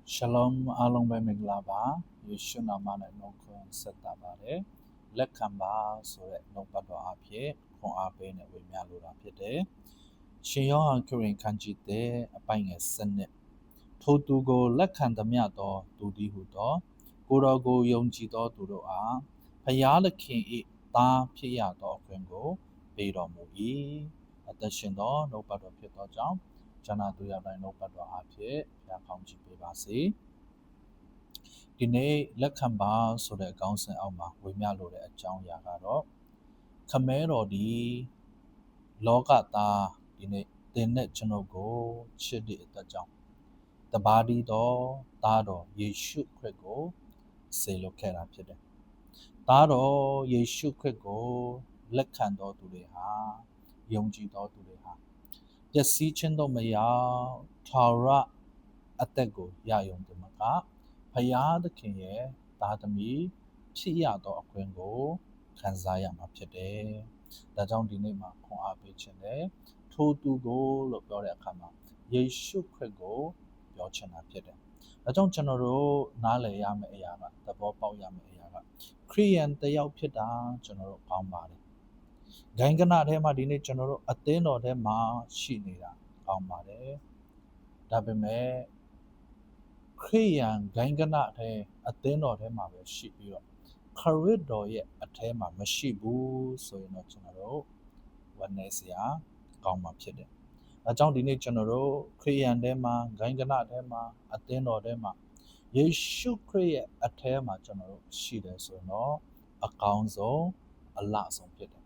Shalom along by Miglaba, Yeshua Mana no kun setabare, Lekamba, so that no pato apie, con ape ne we malura pite, Shion curing kanjite, a pine a senate. Totu go lekandamiato, to di hudo, Gura go yonjido to a, Payala king it, ta piato quengo, Bedo mogi, attention no pato pito jump. ကျွန်တော်တို့ရတိုင်းတော့ပတ်တော်အဖြစ်ဖျားကောင်းကြည့်ပေးပါစေဒီနေ့လက်ခံပါဆိုတဲ့အကောင်းစဉ်အောက်မှာဝေမျှလိုတဲ့အကြောင်းအရာကတော့ခမဲတော်ဒီလောကသားဒီနေ့တင်တဲ့ကျွန်တော်ကိုချစ်တဲ့အသက်ကြောင့်တပါးဒီတော်သားတော်ယေရှုခရစ်ကိုစေလွှတ်ခဲ့တာဖြစ်တယ်သားတော်ယေရှုခရစ်ကိုလက်ခံတော်သူတွေဟာယုံကြည်တော်သူတွေဟာပျက်စီးခြင်းတော့မရောက်ထာဝရအသက်ကိုရယုံတယ်မကဖယားသခင်ရဲ့သားသမီးဖြစ်ရသောအခွင့်ကိုခံစားရမှာဖြစ်တယ်။ဒါကြောင့်ဒီနေ့မှာခွန်အားပေးခြင်းနဲ့ထိုသူကိုလို့ပြောတဲ့အခါမှာယေရှုခရစ်ကိုပြောချင်တာဖြစ်တယ်။ဒါကြောင့်ကျွန်တော်တို့နားလည်ရမယ့်အရာကသဘောပေါက်ရမယ့်အရာကခရိယန်တစ်ယောက်ဖြစ်တာကျွန်တော်တို့ကောင်းပါတယ်။ဂိုင်းကနထဲမှာဒီနေ့ကျွန်တော်တို့အသင်းတော်ထဲမှာရှိနေတာကောင်းပါတယ်။ဒါပေမဲ့ခရိယန်ဂိုင်းကနထဲအသင်းတော်ထဲမှာပဲရှိပြီးတော့ခရစ်တော်ရဲ့အထဲမှာမရှိဘူးဆိုရင်တော့ကျွန်တော်တို့ဝမ်းနည်းစရာကောင်းမှာဖြစ်တယ်။ဒါကြောင့်ဒီနေ့ကျွန်တော်တို့ခရိယန်ထဲမှာဂိုင်းကနထဲမှာအသင်းတော်ထဲမှာယေရှုခရစ်ရဲ့အထဲမှာကျွန်တော်တို့ရှိတယ်ဆိုတော့အကောင်းဆုံးအလဆုံးဖြစ်တယ်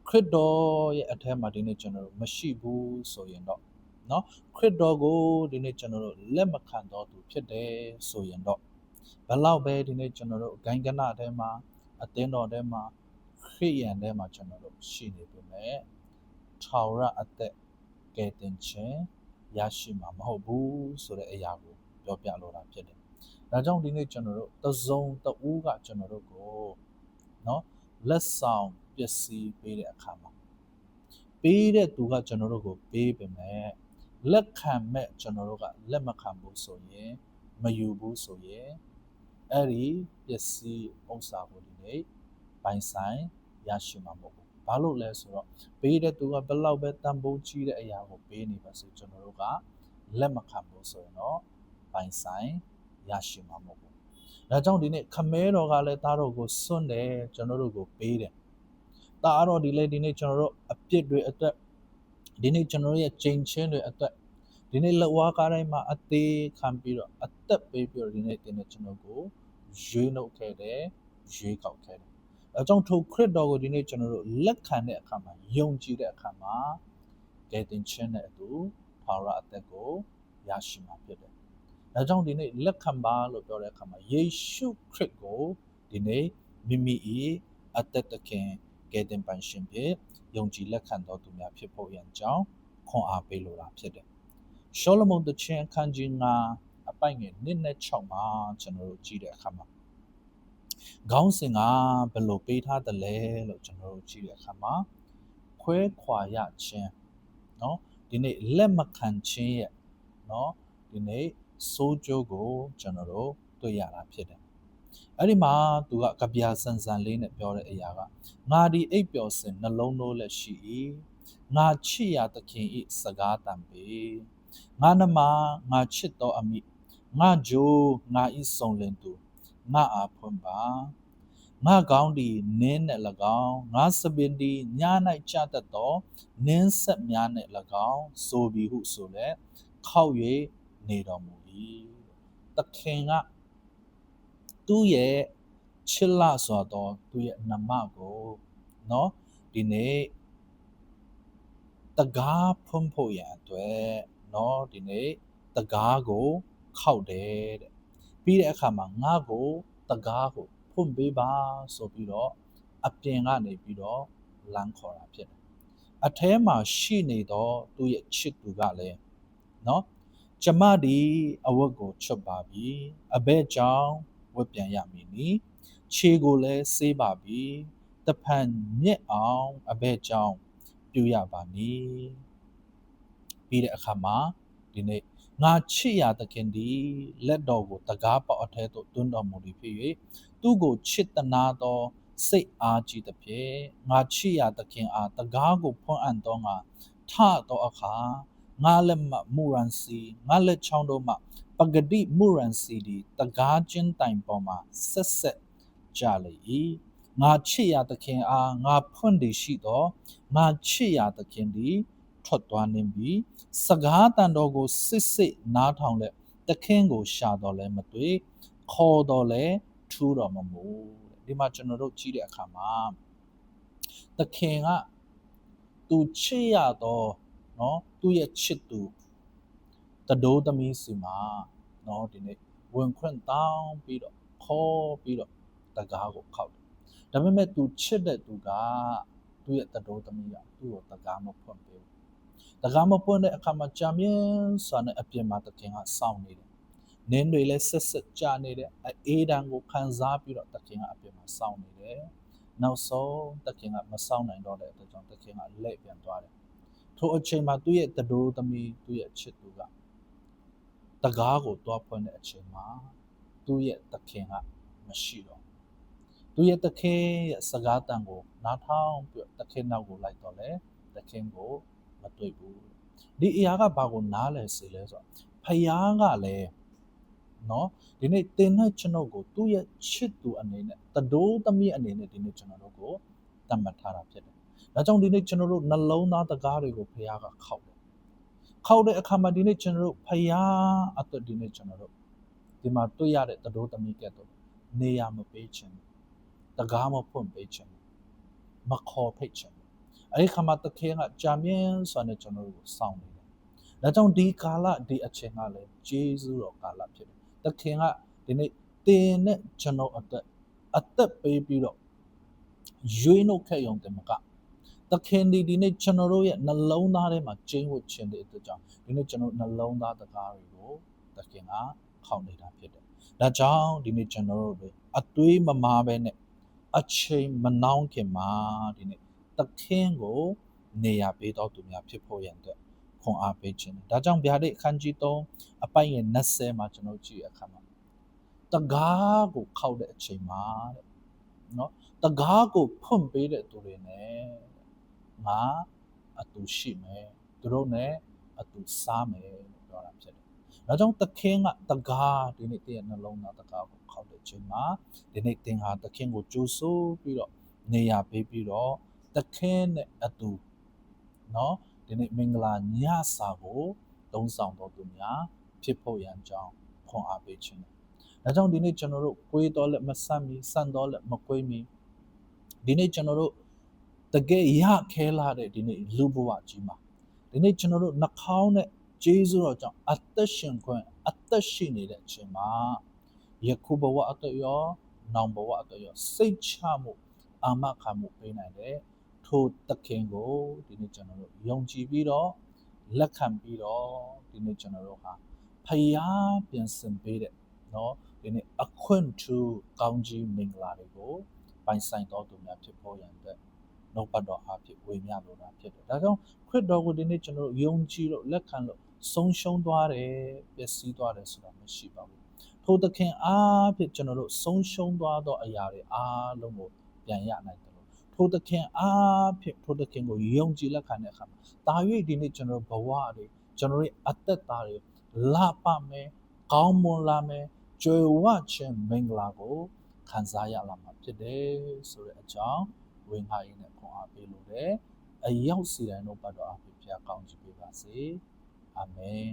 ခရစ်တော်ရဲ့အထဲမှာဒီနေ့ကျွန်တော်တို့မရှိဘူးဆိုရင်တော့เนาะခရစ်တော်ကိုဒီနေ့ကျွန်တော်တို့လက်မခံတော့သူဖြစ်တယ်ဆိုရင်တော့ဘယ်လောက်ပဲဒီနေ့ကျွန်တော်တို့ဂိုင်းကနထဲမှာအသင်းတော်ထဲမှာခရိယန်ထဲမှာကျွန်တော်တို့ရှိနေပြီမဲ့ထာဝရအသက်ကယ်တင်ခြင်းရရှိမှာမဟုတ်ဘူးဆိုတဲ့အရာကိုပြောပြလိုတာဖြစ်တယ်။ဒါကြောင့်ဒီနေ့ကျွန်တော်တို့သစုံတဦးကကျွန်တော်တို့ကိုเนาะလက်ဆောင်ပစ္စည်းပေးတဲ့အခါမှာပေးတဲ့သူကကျွန်တော်တို့ကိုပေးပေမဲ့လက်ခံမဲ့ကျွန်တော်တို့ကလက်မခံဘူးဆိုရင်မယူဘူးဆိုရင်အဲ့ဒီပစ္စည်းဥစ္စာကိုဒီနေ့ပိုင်ဆိုင်ရရှိမှာမဟုတ်ဘူးဘာလို့လဲဆိုတော့ပေးတဲ့သူကဘယ်လောက်ပဲတန်ဖိုးကြီးတဲ့အရာကိုပေးနေပါစေကျွန်တော်တို့ကလက်မခံဘူးဆိုရင်တော့ပိုင်ဆိုင်ရရှိမှာမဟုတ်ဘူးဒါကြောင့်ဒီနေ့ခမဲတော်ကလည်းသားတော်ကိုစွန့်တယ်ကျွန်တော်တို့ကိုပေးတယ်သားတော်ဒီနေ့ကျွန်တော်တို့အပြစ်တွေအတွက်ဒီနေ့ကျွန်တော်တို့ရဲ့ချိန်ချင်းတွေအတွက်ဒီနေ့လက်ဝါးကားတိုင်းမှာအသေးခံပြီးတော့အသက်ပေးပြီးတော့ဒီနေ့ကျွန်တော်ကိုရွေးနှုတ်ခဲ့တယ်ရွေးကောက်ခဲ့တယ်အဲကြောင့်ထိုခရစ်တော်ကိုဒီနေ့ကျွန်တော်တို့လက်ခံတဲ့အခါမှာယုံကြည်တဲ့အခါမှာကယ်တင်ခြင်းနဲ့အတူထာဝရအသက်ကိုရရှိမှာဖြစ်တယ်ဒါကြောင့်ဒီနေ့လက်ခံပါလို့ပြောတဲ့အခါမှာယေရှုခရစ်ကိုဒီနေ့မိမိ၏အသက်သခင်ကယ်တင်ပိုင်ရှင်ဖြစ်ယုံကြည်လက်ခံတော်သူများဖြစ်ဖို့ရန်ကြောင်းခွန်အားပေးလိုတာဖြစ်တယ်ရှောလမုန်တခြင်းအခန်းကြီး9အပိုင်ငယ်1နဲ့6မှာကျွန်တော်တို့ကြည့်တဲ့အခါမှာခေါင်းစဉ်ကဘယ်လိုပေးထားတယ်လဲလို့ကျွန်တော်တို့ကြည့်တဲ့အခါမှာခွဲခွာရခြင်းเนาะဒီနေ့လက်မခံခြင်းရဲ့เนาะဒီနေ့စိုးကျိုးကိုကျွန်တော်တို့တွေ့ရတာဖြစ်တယ်အဲ့ဒီမှာသူကကဗျာဆန်ဆန်လေးနဲ့ပြောတဲ့အရာကငါဒီအိပ်ပျော်စဉ်နှလုံးသွင်းလက်ရှိ၏ငါချစ်ရသခင်၏စကားတန်ပေငါနှမငါချစ်တော်အမိငါဂျိုးငါဤစုံလင်သူငါအားဖွင့်ပါငါကောင်းဒီနင်းနဲ့၎င်းငါစပင်ဒီည၌ကြတတ်သောနင်းဆက်များနဲ့၎င်းဆိုပြီးဟုဆိုလဲခောက်၍နေတော်မူ၏သခင်ကသူ့ရဲ့ချစ်လစွာသောသူ့ရဲ့နှမကိုเนาะဒီနေ့တကားဖွင့်ဖို့ရန်အတွက်เนาะဒီနေ့တကားကိုခောက်တယ်တဲ့ပြီးတဲ့အခါမှာငါ့ကိုတကားကိုဖွင့်ပေးပါဆိုပြီးတော့အပြင်ကနေပြီးတော့လမ်းခေါ်တာဖြစ်တယ်အထဲမှာရှိနေတော့သူ့ရဲ့ချစ်သူကလည်းเนาะကျမဒီအဝတ်ကိုချွတ်ပါပြီအဘဲကြောင့်ဝတ်ပြန်ရမည်နီခြေကိုလည်းဆေးပါပြီတဖန်မြက်အောင်အဘဲကြောင့်ပြုရပါမည်ပြီးတဲ့အခါမှာဒီ ဒီနေ့ငါချစ်ရာသခင်ဒီလက်တော်ကိုတကားပေါက်အထဲသို့တွန်းတော်မူသည်ဖြစ်၍သူ့ကိုချစ်တနာသောစိတ်အားကြီးသဖြင့်ငါချစ်ရာသခင်အားတကားကိုဖွင့်အံ့သောငါထသောအခါငါလက်မှမူရန်စီငါလက်ချောင်းတို့မှပဂတိမူရန်စီဒီတကားချင်းတိုင်ပေါ်မှာဆက်ဆက်ကြလေ၏ငါချစ်ရာသခင်အားငါဖွင့်တည်ရှိသောငါချစ်ရာသခင်ဒီထွက်သွားနေပြီစကားတန်တော်ကိုစစ်စစ်နားထောင်လက်သခင်ကိုရှာတော်လဲမတွေ့ခေါ်တော်လဲထူးတော်မမူဒီမှာကျွန်တော်တို့ကြည့်တဲ့အခါမှာသခင်ကသူချစ်ရတော့เนาะသူ့ရဲ့ချစ်သူတတိုးသမီးစီမှာเนาะဒီနေ့ဝင်ခွင့်တောင်းပြီးတော့ခေါ်ပြီးတော့တကားကိုခောက်တယ်ဒါပေမဲ့သူချစ်တဲ့သူကသူ့ရဲ့တတိုးသမီးကသူ့ကိုတကားမဖွင့်ပေးဘူးတကားမပွင့်တဲ့အခါမှာကြာမြင့်စွာနဲ့အပြင်မှာသခင်ကစောင့်နေတယ်။နင်းတွေလည်းဆက်ဆက်ကြာနေတယ်။အေးဒဏ်ကိုခံစားပြီးတော့သခင်ကအပြင်မှာစောင့်နေတယ်။နောက်ဆုံးသခင်ကမစောင့်နိုင်တော့တဲ့အတွက်ကြောင့်သခင်ကလက်ပြန်သွားတယ်။ထိုအချိန်မှာသူ့ရဲ့တတိုးသမီးသူ့ရဲ့ချစ်သူကတကားကိုတွားဖွင့်တဲ့အချိန်မှာသူ့ရဲ့သခင်ကမရှိတော့သူ့ရဲ့သခင်ရဲ့စကားတန်ကိုနားထောင်ပြီးသခင်နောက်ကိုလိုက်တော့လေသခင်ကိုမတွေ့ဘူးဒီအရာကဘာကိုနားလဲစေလဲဆိုတော့ဖယားကလည်းเนาะဒီနေ့သင်နဲ့ကျွန်တော်ကိုသူ့ရဲ့ချစ်သူအနေနဲ့တတိုးသမီးအနေနဲ့ဒီနေ့ကျွန်တော်တို့ကိုတတ်မှတ်ထားတာဖြစ်တယ်ဒါကြောင့်ဒီနေ့ကျွန်တော်တို့နှလုံးသားတကားတွေကိုဖယားကခောက်တယ်ခောက်တဲ့အခါမှာဒီနေ့ကျွန်တော်တို့ဖယားအတွက်ဒီနေ့ကျွန်တော်တို့ဒီမှာတွေ့ရတဲ့တတိုးသမီးကဲ့သို့နေရာမပေးချင်တကားမဖွင့်ပေးချင်မခေါ်ဖိတ်ချင်အဲ့ဒီခါမှာသခင်ကကြာမြင့်စွာနဲ့ကျွန်တော်တို့ကိုစောင့်နေတယ်။ဒါကြောင့်ဒီကာလဒီအချိန်ကလည်းဂျေဇုတော်ကာလဖြစ်တယ်။သခင်ကဒီနေ့တင်နဲ့ကျွန်တော်အသက်ပေးပြီးတော့ရွေးနှုတ်ခဲ့ရုံတည်းမကသခင်ဒီနေ့ကျွန်တော်တို့ရဲ့နှလုံးသားထဲမှာကျင်းဝတ်ခြင်းတဲ့အတွက်ကြောင့်ဒီနေ့ကျွန်တော်နှလုံးသားတကားတွေကိုသခင်ကခောက်နေတာဖြစ်တယ်။ဒါကြောင့်ဒီနေ့ကျွန်တော်တို့အသွေးမမာပဲနဲ့အချိန်မနှောင်းခင်မှာဒီနေ့သခင်ကိုနေရာပေးတော်သူများဖြစ်ဖို့ရန်အတွက်ခွန်အားပေးခြင်း။ဒါကြောင့်ဗျာဒိတ်အခန်းကြီး3အပိုင်ရဲ့20မှာကျွန်တော်ကြည့်ရအခါမှာတကားကိုခောက်တဲ့အချိန်မှာတဲ့နော်တကားကိုဖွင့်ပေးတဲ့သူတွေနဲ့ငါအတူရှိမယ်သူတို့နဲ့အတူစားမယ်လို့ပြောတာဖြစ်တယ်။ဒါကြောင့်သခင်ကတကားဒီနေ့တည့်ရဲ့နှလုံးသားတကားကိုခောက်တဲ့အချိန်မှာဒီနေ့သင်ဟာသခင်ကိုကြိုးဆိုပြီးတော့နေရာပေးပြီးတော့သခင်နဲ့အတူနော်ဒီနေ့မင်္ဂလာညစာကိုသုံးဆောင်တော်သူများဖြစ်ဖို့ရန်ကြောင်းခွန်အားပေးခြင်း။ဒါကြောင့်ဒီနေ့ကျွန်တော်တို့ကိုယ်တော်လက်မဆန့်မီစံတော်လက်မကွေးမီဒီနေ့ကျွန်တော်တို့တကယ်ရခဲလာတဲ့ဒီနေ့လူဘဝကြီးမှာဒီနေ့ကျွန်တော်တို့နှာခေါင်းနဲ့ဂျေဇုတော်ကြောင့်အသက်ရှင်ခွင့်အသက်ရှိနေတဲ့အချိန်မှာယခုဘဝအတွက်ရောနောင်ဘဝအတွက်ရောစိတ်ချမှုအာမခံမှုပေးနိုင်တဲ့ထိုသခင်ကိုဒီနေ့ကျွန်တော်တို့ယုံကြည်ပြီးတော့လက်ခံပြီးတော့ဒီနေ့ကျွန်တော်တို့ဟာဖယားပြင်ဆင်ပေးတဲ့เนาะဒီနေ့အခွင့်ထူးကောင်းကြီးမင်္ဂလာတွေကိုပိုင်ဆိုင်တော်သူများဖြစ်ဖို့ရန်အတွက်နှုတ်ပတ်တော်အားဖြင့်ဝေမျှလိုတာဖြစ်တယ်။ဒါကြောင့်ခရစ်တော်ကိုဒီနေ့ကျွန်တော်တို့ယုံကြည်လို့လက်ခံလို့ဆုံးရှုံးသွားတယ်ပျက်စီးသွားတယ်ဆိုတာမရှိပါဘူး။ထိုသခင်အားဖြင့်ကျွန်တော်တို့ဆုံးရှုံးသွားသောအရာတွေအားလုံးကိုပြန်ရနိုင်တယ်လို့ထိုသခင်အားဖြင့်ထိုသခင်ကိုယုံကြည်လက်ခံတဲ့အခါမှာတာ၍ဒီနေ့ကျွန်တော်တို့ဘဝတွေကျွန်တော်တို့အသက်တာတွေလာပါမယ်ကောင်းမွန်လာမယ်ကြွယ်ဝခြင်းမင်္ဂလာကိုခံစားရလာမှာဖြစ်တယ်ဆိုတဲ့အကြောင်းဝင်ငါရင်းနဲ့ခွန်အားပေးလို့တယ်အရောက်စီတိုင်းတို့ဘတ်တော်အားဖြင့်ဖျားကောင်းချီးပေးပါစေအာမင်